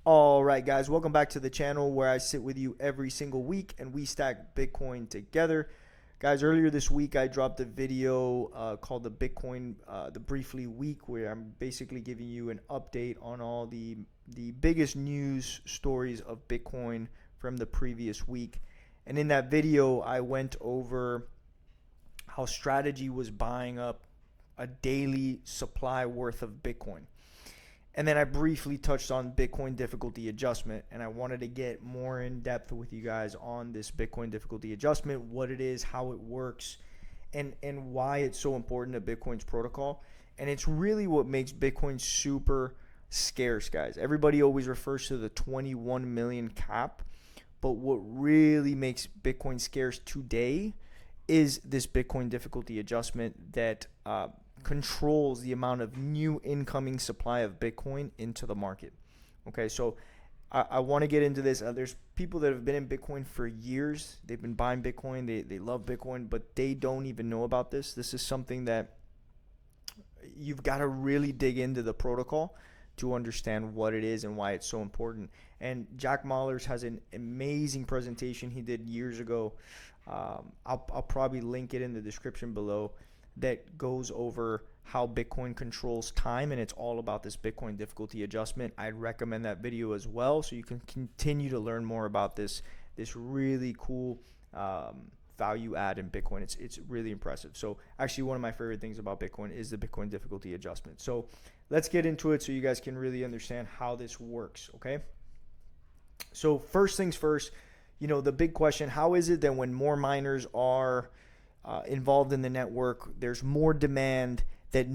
All right, guys, welcome back to the channel where I sit with you every single week and we stack Bitcoin together. Guys, earlier this week I dropped a video called the Bitcoin, the Briefly Week, where I'm basically giving you an update on all the biggest news stories of Bitcoin from the previous week. And in that video, I went over how Strategy was buying up a daily supply worth of Bitcoin. And then I briefly touched on Bitcoin difficulty adjustment, and I wanted to get more in depth with you guys on this Bitcoin difficulty adjustment, what it is, how it works, and why it's so important to Bitcoin's protocol. And it's really what makes Bitcoin super scarce, guys. Everybody always refers to the 21 million cap, but what really makes Bitcoin scarce today is this Bitcoin difficulty adjustment that controls the amount of new incoming supply of Bitcoin into the market. Okay, so I want to get into this. There's people that have been in Bitcoin for years. They've been buying Bitcoin. They love Bitcoin, but they don't even know about this. This is something that you've got to really dig into the protocol to understand what it is and why it's so important. And Jack Mallers has an amazing presentation he did years ago. I'll probably link it in the description below, that goes over how Bitcoin controls time, and it's all about this Bitcoin difficulty adjustment. I'd recommend that video as well, so you can continue to learn more about this really cool value add in Bitcoin. It's really impressive. So actually, one of my favorite things about Bitcoin is the Bitcoin difficulty adjustment. So let's get into it so you guys can really understand how this works. Okay. So first things first, the big question: how is it that when more miners are involved in the network, there's more demand that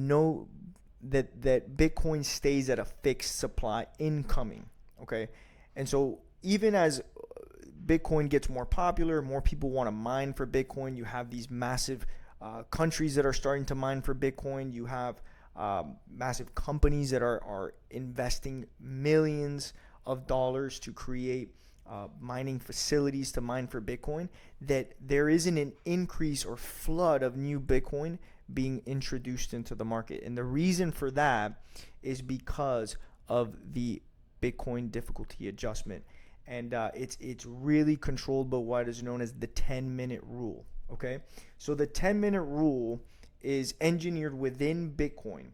Bitcoin stays at a fixed supply incoming? Okay, and so even as Bitcoin gets more popular, more people want to mine for Bitcoin. You have these massive countries that are starting to mine for Bitcoin. You have massive companies that are investing millions of dollars to create mining facilities to mine for Bitcoin, that there isn't an increase or flood of new Bitcoin being introduced into the market. And the reason for that is because of the Bitcoin difficulty adjustment. And it's really controlled by what is known as the 10-minute rule. Okay, so the 10-minute rule is engineered within Bitcoin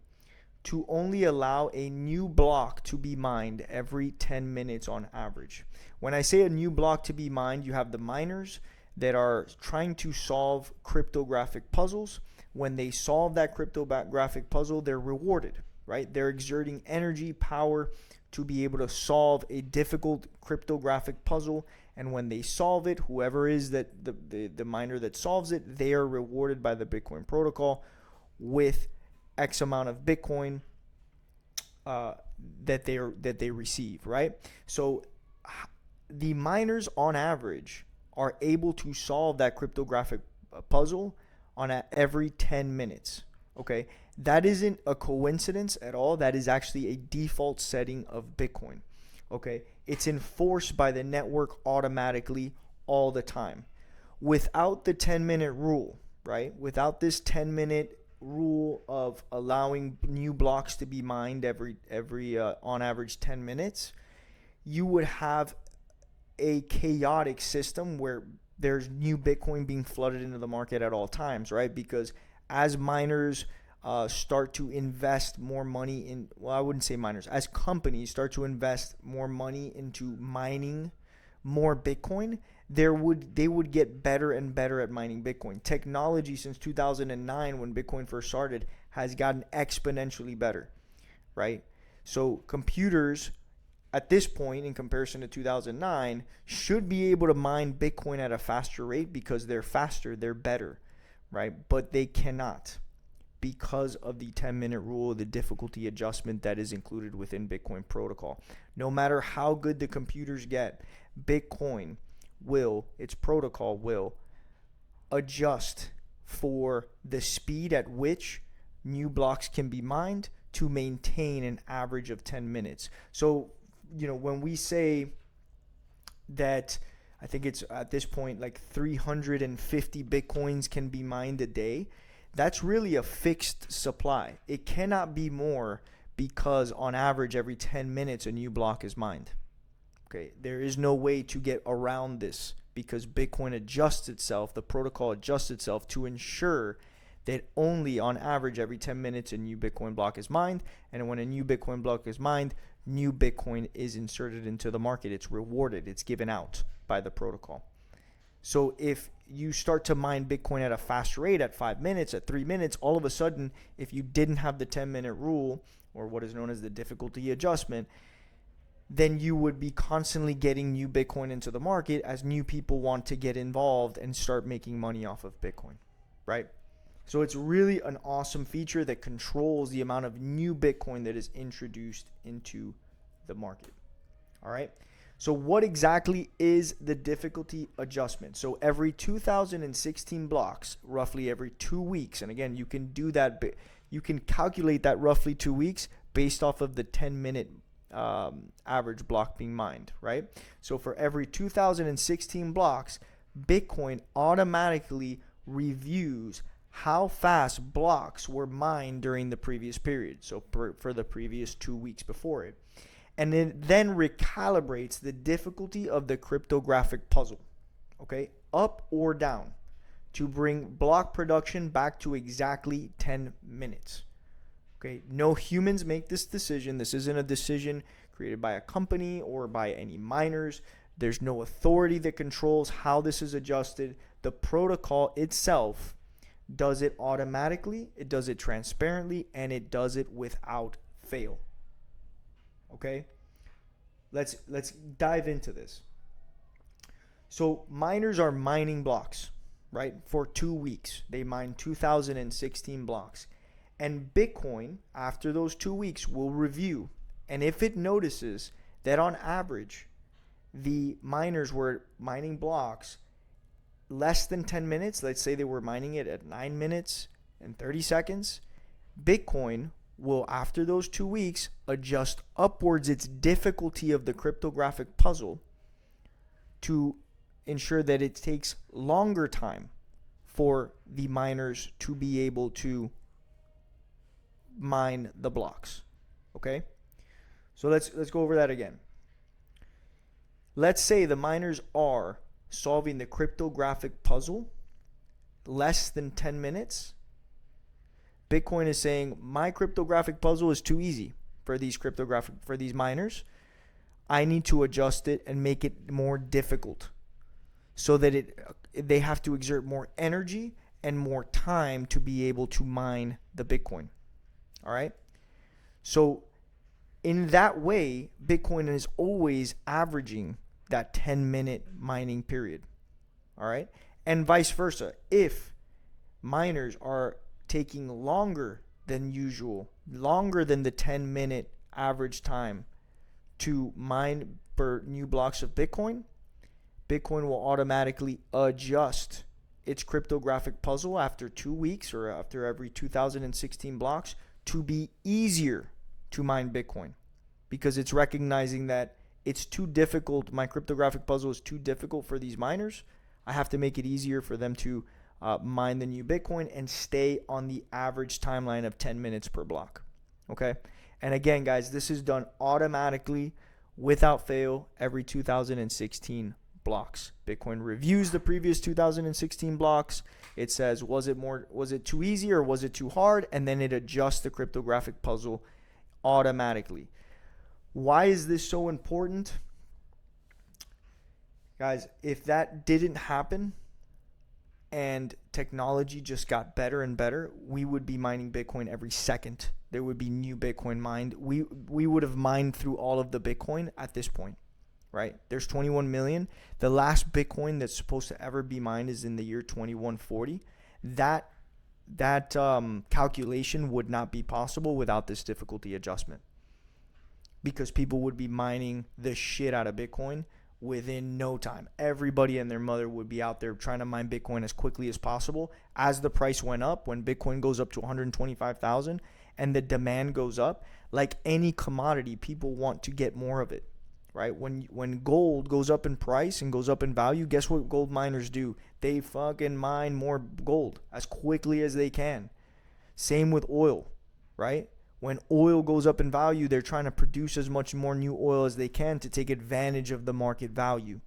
to only allow a new block to be mined every 10 minutes on average. When I say a new block to be mined, you have the miners that are trying to solve cryptographic puzzles. When they solve that cryptographic puzzle, they're rewarded, right? They're exerting energy, power to be able to solve a difficult cryptographic puzzle. And when they solve it, whoever is that the miner that solves it, they are rewarded by the Bitcoin protocol with X amount of Bitcoin that they receive, right? So the miners on average are able to solve that cryptographic puzzle on every 10 minutes. Okay, that isn't a coincidence at all. That is actually a default setting of Bitcoin. Okay, it's enforced by the network automatically all the time. Without the 10-minute rule, right? Without this 10-minute rule of allowing new blocks to be mined every on average 10 minutes, you would have a chaotic system where there's new Bitcoin being flooded into the market at all times, right? Because as miners start to invest more money in, well, I wouldn't say miners, as companies start to invest more money into mining more Bitcoin, they would get better and better at mining Bitcoin. Technology since 2009, when Bitcoin first started, has gotten exponentially better, right? So computers at this point, in comparison to 2009, should be able to mine Bitcoin at a faster rate because they're faster, they're better, right? But they cannot, because of the 10-minute rule, the difficulty adjustment that is included within Bitcoin protocol. No matter how good the computers get, Bitcoin its protocol will adjust for the speed at which new blocks can be mined to maintain an average of 10 minutes. So, when we say that, I think it's at this point like 350 Bitcoins can be mined a day, that's really a fixed supply. It cannot be more because on average every 10 minutes a new block is mined. Okay, there is no way to get around this because Bitcoin adjusts itself, the protocol adjusts itself to ensure that only on average every 10 minutes a new Bitcoin block is mined. And when a new Bitcoin block is mined, new Bitcoin is inserted into the market. It's rewarded, it's given out by the protocol. So if you start to mine Bitcoin at a faster rate, at 5 minutes, at 3 minutes, all of a sudden, if you didn't have the 10-minute rule, or what is known as the difficulty adjustment, then you would be constantly getting new Bitcoin into the market as new people want to get involved and start making money off of Bitcoin, right? So it's really an awesome feature that controls the amount of new Bitcoin that is introduced into the market. All right. So what exactly is the difficulty adjustment? So every 2016 blocks, roughly every 2 weeks, and again, you can do that, you can calculate that roughly 2 weeks based off of the 10-minute average block being mined, right? So for every 2016 blocks, Bitcoin automatically reviews how fast blocks were mined during the previous period. So for the previous 2 weeks before it. And it then recalibrates the difficulty of the cryptographic puzzle, okay, up or down, to bring block production back to exactly 10 minutes. Okay, no humans make this decision. This isn't a decision created by a company or by any miners. There's no authority that controls how this is adjusted. The protocol itself does it automatically, it does it transparently, and it does it without fail. Okay? Let's dive into this. So miners are mining blocks, right? For 2 weeks. They mine 2016 blocks. And Bitcoin, after those 2 weeks, will review. And if it notices that on average, the miners were mining blocks less than 10 minutes, let's say they were mining it at 9 minutes and 30 seconds, Bitcoin will, after those 2 weeks, adjust upwards its difficulty of the cryptographic puzzle to ensure that it takes longer time for the miners to be able to mine the blocks. Okay? So let's go over that again. Let's say the miners are solving the cryptographic puzzle less than 10 minutes. Bitcoin is saying my cryptographic puzzle is too easy for these miners. I need to adjust it and make it more difficult so that they have to exert more energy and more time to be able to mine the Bitcoin. All right? So in that way, Bitcoin is always averaging that 10-minute mining period. All right? And vice versa. If miners are taking longer than usual, longer than the 10-minute average time to mine for new blocks of Bitcoin, Bitcoin will automatically adjust its cryptographic puzzle after 2 weeks or after every 2016 blocks to be easier to mine Bitcoin, because it's recognizing that it's too difficult. My cryptographic puzzle is too difficult for these miners. I have to make it easier for them to mine the new Bitcoin and stay on the average timeline of 10 minutes per block. Okay? And again, guys, this is done automatically without fail every 2016 blocks. Bitcoin reviews the previous 2016 blocks. It says, was it too easy or was it too hard? And then it adjusts the cryptographic puzzle automatically. Why is this so important? Guys, if that didn't happen and technology just got better and better, we would be mining Bitcoin every second. There would be new Bitcoin mined. We would have mined through all of the Bitcoin at this point, right? There's 21 million. The last Bitcoin that's supposed to ever be mined is in the year 2140. That calculation would not be possible without this difficulty adjustment, because people would be mining the shit out of Bitcoin within no time. Everybody and their mother would be out there trying to mine Bitcoin as quickly as possible. As the price went up, when Bitcoin goes up to 125,000 and the demand goes up, like any commodity, people want to get more of it, right? When gold goes up in price and goes up in value, guess what gold miners do? They fucking mine more gold as quickly as they can. Same with oil, right? When oil goes up in value, they're trying to produce as much more new oil as they can to take advantage of the market value,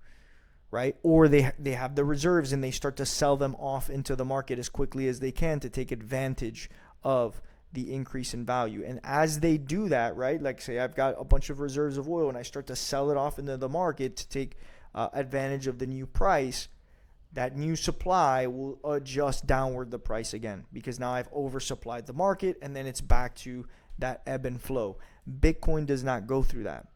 right? Or they have the reserves and they start to sell them off into the market as quickly as they can to take advantage of the increase in value. And as they do that, right, like say I've got a bunch of reserves of oil and I start to sell it off into the market to take advantage of the new price, that new supply will adjust downward the price again, because now I've oversupplied the market and then it's back to that ebb and flow. Bitcoin does not go through that.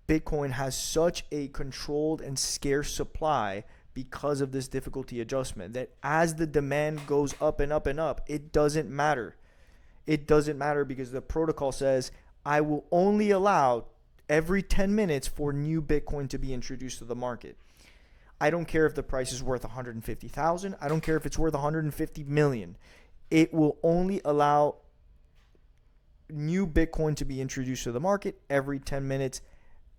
Bitcoin has such a controlled and scarce supply because of this difficulty adjustment that as the demand goes up and up and up, it doesn't matter. It doesn't matter because the protocol says I will only allow every 10 minutes for new Bitcoin to be introduced to the market. I don't care if the price is worth 150,000. I don't care if it's worth 150 million. It will only allow new Bitcoin to be introduced to the market every 10 minutes.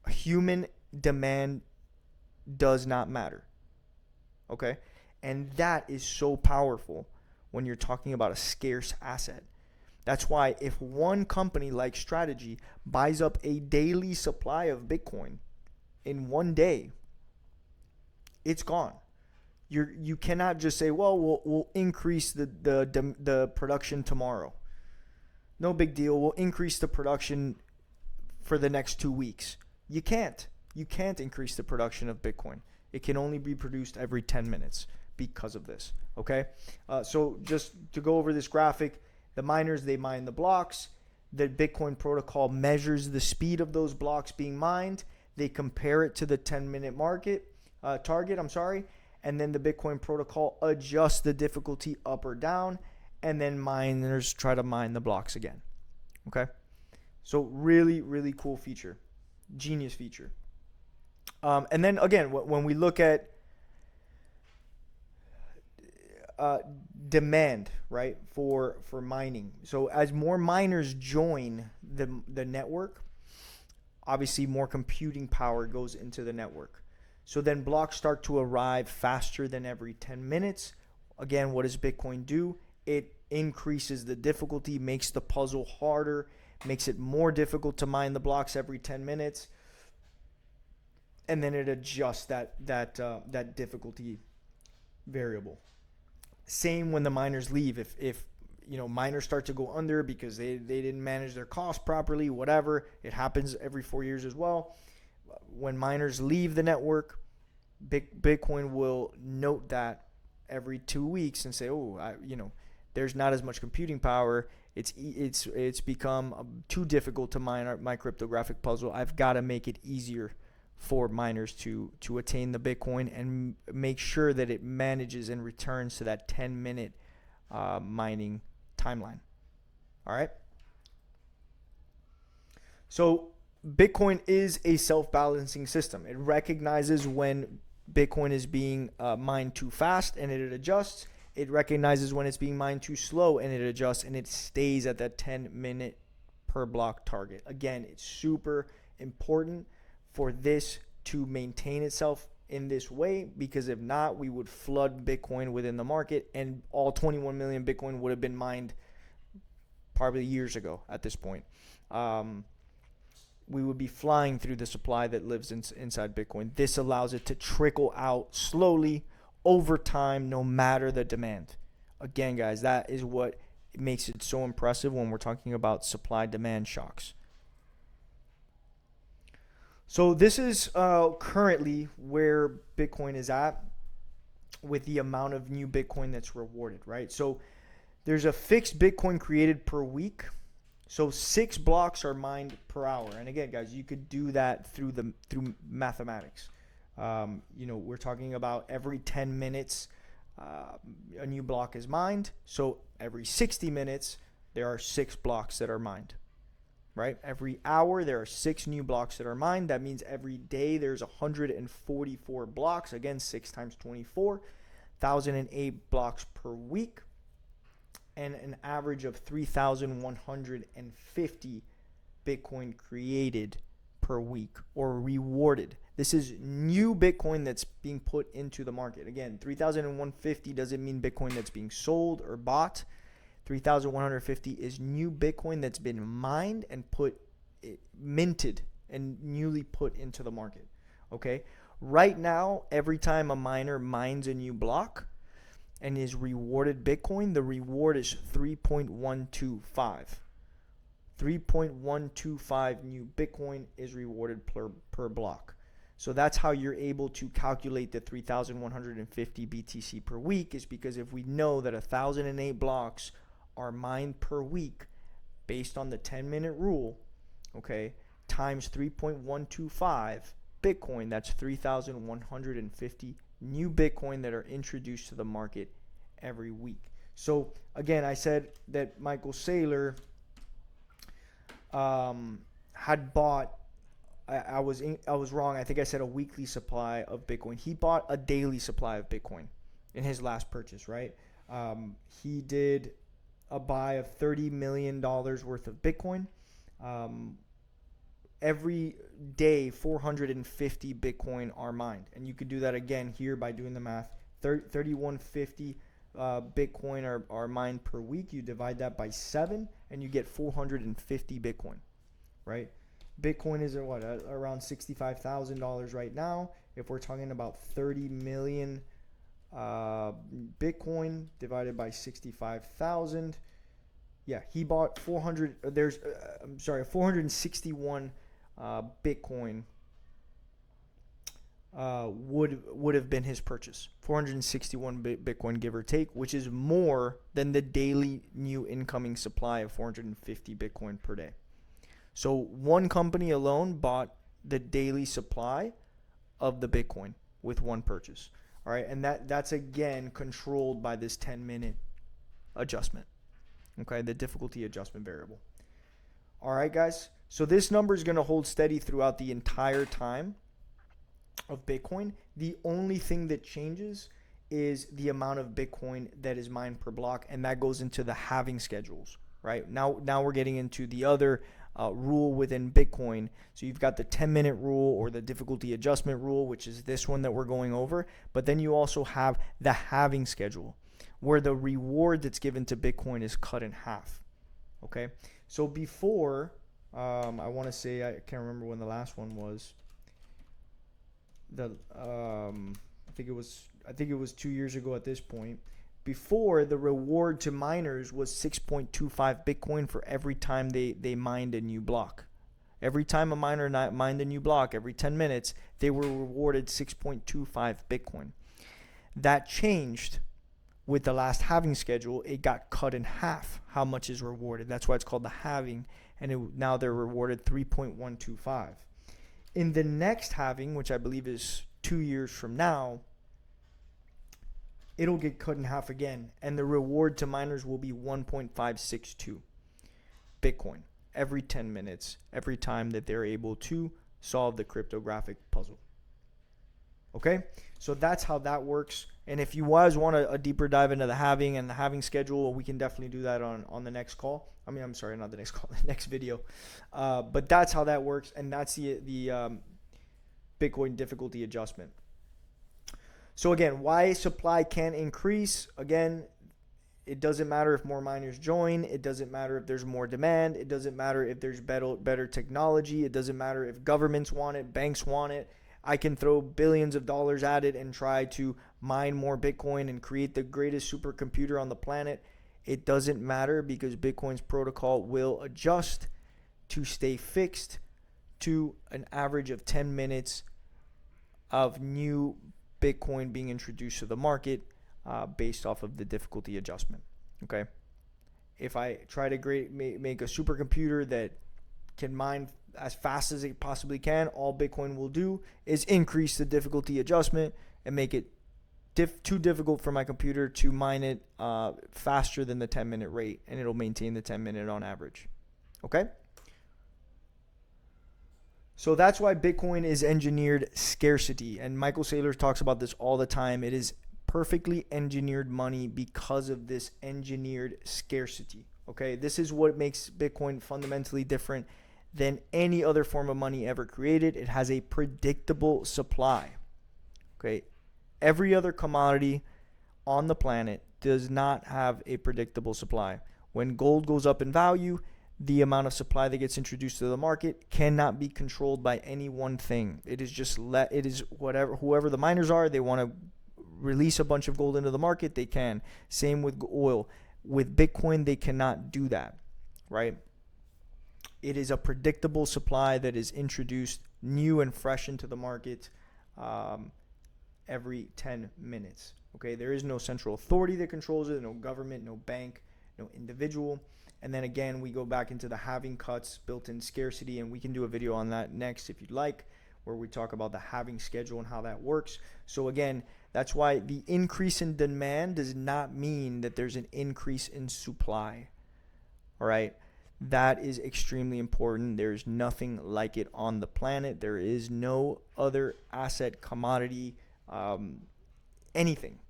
Human demand does not matter. Okay? And that is so powerful when you're talking about a scarce asset. That's why if one company like Strategy buys up a daily supply of Bitcoin in one day, it's gone. You cannot just say, well, we'll increase the production tomorrow. No big deal. We'll increase the production for the next 2 weeks. You can't. You can't increase the production of Bitcoin. It can only be produced every 10 minutes because of this. Okay? So just to go over this graphic, the miners, they mine the blocks. The Bitcoin protocol measures the speed of those blocks being mined. They compare it to the 10-minute target, and then the Bitcoin protocol adjusts the difficulty up or down, and then miners try to mine the blocks again. Okay? So really, really cool feature. Genius feature. And then again, when we look at demand, right, for mining. So as more miners join the network, obviously more computing power goes into the network. So then blocks start to arrive faster than every 10 minutes. Again, what does Bitcoin do? It increases the difficulty, makes the puzzle harder, makes it more difficult to mine the blocks every 10 minutes. And then it adjusts that difficulty variable. Same when the miners leave. If miners start to go under because they didn't manage their costs properly, whatever, it happens every 4 years as well. When miners leave the network, Bitcoin will note that every 2 weeks and say, there's not as much computing power. It's become too difficult to mine my cryptographic puzzle. I've got to make it easier for miners to attain the Bitcoin and make sure that it manages and returns to that 10-minute mining timeline. All right. So Bitcoin is a self-balancing system. It recognizes when Bitcoin is being mined too fast and it adjusts. It recognizes when it's being mined too slow and it adjusts, and it stays at that 10-minute per block target. Again, it's super important for this to maintain itself in this way, because if not, we would flood Bitcoin within the market and all 21 million Bitcoin would have been mined probably years ago at this point. We would be flying through the supply that lives inside Bitcoin. This allows it to trickle out slowly over time, no matter the demand. Again, guys, that is what makes it so impressive when we're talking about supply-demand shocks. So this is currently where Bitcoin is at with the amount of new Bitcoin that's rewarded, right? So there's a fixed Bitcoin created per week. So 6 blocks are mined per hour. And again, guys, you could do that through mathematics. We're talking about every 10 minutes, a new block is mined. So every 60 minutes, there are 6 blocks that are mined. Right? Every hour, there are 6 new blocks that are mined. That means every day there's 144 blocks. Again, 6 times 24, 1,008 blocks per week, and an average of 3,150 Bitcoin created per week or rewarded. This is new Bitcoin that's being put into the market. Again, 3,150 doesn't mean Bitcoin that's being sold or bought. 3,150 is new Bitcoin that's been mined and minted and newly put into the market. Okay. Right now, every time a miner mines a new block and is rewarded Bitcoin, the reward is 3.125. 3.125 new Bitcoin is rewarded per block. So that's how you're able to calculate the 3,150 BTC per week, is because if we know that 1,008 blocks are mined per week based on the 10-minute rule, okay, times 3.125 Bitcoin, that's 3,150 new Bitcoin that are introduced to the market every week. So again, I said that Michael Saylor had bought, I was wrong. I think I said a weekly supply of Bitcoin. He bought a daily supply of Bitcoin in his last purchase, right? He did a buy of $30 million worth of Bitcoin. Every day, 450 Bitcoin are mined. And you could do that again here by doing the math. 3,150 Bitcoin are mined per week. You divide that by 7 and you get 450 Bitcoin, right? Bitcoin is at around $65,000 right now. If we're talking about 30 million Bitcoin divided by 65,000, yeah, he bought 461 Bitcoin would have been his purchase. 461 Bitcoin, give or take, which is more than the daily new incoming supply of 450 Bitcoin per day. So one company alone bought the daily supply of the Bitcoin with one purchase. All right, and that's again controlled by this 10-minute adjustment. Okay, the difficulty adjustment variable. All right, guys. So this number is going to hold steady throughout the entire time of Bitcoin. The only thing that changes is the amount of Bitcoin that is mined per block, and that goes into the halving schedules, right? Now we're getting into the other rule within Bitcoin. So you've got the 10-minute rule or the difficulty adjustment rule, which is this one that we're going over. But then you also have the halving schedule, where the reward that's given to Bitcoin is cut in half. Okay, so before, I want to say, I can't remember when the last one was. I think it was 2 years ago at this point. Before, the reward to miners was 6.25 Bitcoin for every time they mined a new block. Every time a miner mined a new block, every 10 minutes, they were rewarded 6.25 Bitcoin. That changed with the last halving schedule. It got cut in half how much is rewarded. That's why it's called the halving, and now they're rewarded 3.125. In the next halving, which I believe is 2 years from now, it'll get cut in half again, and the reward to miners will be 1.562 Bitcoin every 10 minutes, every time that they're able to solve the cryptographic puzzle. Okay, so that's how that works. And if you guys want a deeper dive into the halving and the halving schedule, we can definitely do that on the next call. I'm sorry, not the next call, the next video. But that's how that works, and that's the Bitcoin difficulty adjustment. So again, why supply can increase? Again, it doesn't matter if more miners join. It doesn't matter if there's more demand. It doesn't matter if there's better technology. It doesn't matter if governments want it, banks want it. I can throw billions of dollars at it and try to mine more Bitcoin and create the greatest supercomputer on the planet. It doesn't matter, because Bitcoin's protocol will adjust to stay fixed to an average of 10 minutes of new Bitcoin being introduced to the market based off of the difficulty adjustment. Okay, if I try to make a supercomputer that can mine as fast as it possibly can, all Bitcoin will do is increase the difficulty adjustment and make it too difficult for my computer to mine it faster than the 10-minute rate, and it'll maintain the 10-minute on average. Okay? So that's why Bitcoin is engineered scarcity, and Michael Saylor talks about this all the time. It is perfectly engineered money because of this engineered scarcity. Okay? This is what makes Bitcoin fundamentally different than any other form of money ever created. It has a predictable supply. Okay? Every other commodity on the planet does not have a predictable supply. When gold goes up in value, the amount of supply that gets introduced to the market cannot be controlled by any one thing. It is just whoever the miners are, they want to release a bunch of gold into the market, they can. Same with oil. With Bitcoin, they cannot do that, right? It is a predictable supply that is introduced new and fresh into the market every 10 minutes. Okay, there is no central authority that controls it, no government, no bank, no individual. And then again, we go back into the halving cuts, built-in scarcity, and we can do a video on that next if you'd like, where we talk about the halving schedule and how that works. So again, that's why the increase in demand does not mean that there's an increase in supply. All right, that is extremely important. There's nothing like it on the planet. There is no other asset, commodity, anything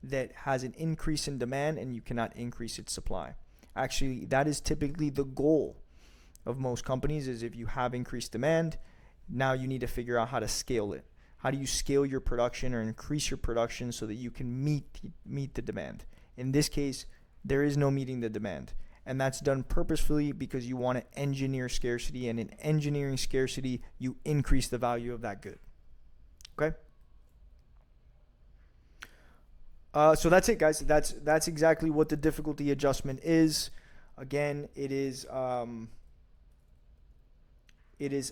that has an increase in demand and you cannot increase its supply. Actually, that is typically the goal of most companies, is if you have increased demand, now you need to figure out how to scale it. How do you scale your production or increase your production so that you can meet the demand? In this case, there is no meeting the demand. And that's done purposefully because you want to engineer scarcity. And in engineering scarcity, you increase the value of that good. Okay? So that's it, guys. That's exactly what the difficulty adjustment is. Again, it is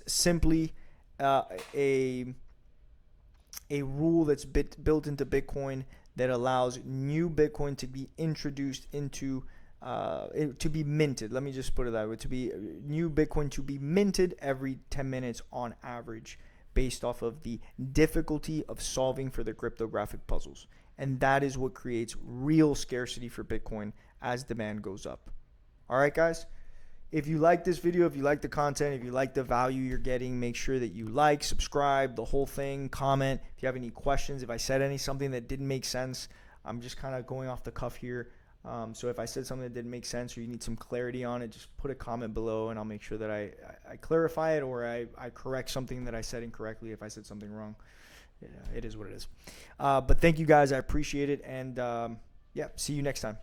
simply a rule that's built into Bitcoin that allows new Bitcoin to be introduced into to be minted. Let me just put it that way: to be new Bitcoin to be minted every 10 minutes on average, based off of the difficulty of solving for the cryptographic puzzles. And that is what creates real scarcity for Bitcoin as demand goes up. All right, guys. If you like this video, if you like the content, if you like the value you're getting, make sure that you like, subscribe, the whole thing, comment. If you have any questions, if I said something that didn't make sense, I'm just kind of going off the cuff here. So if I said something that didn't make sense or you need some clarity on it, just put a comment below and I'll make sure that I clarify it, or I correct something that I said incorrectly if I said something wrong. Yeah, it is what it is. But thank you guys. I appreciate it. And yeah, see you next time.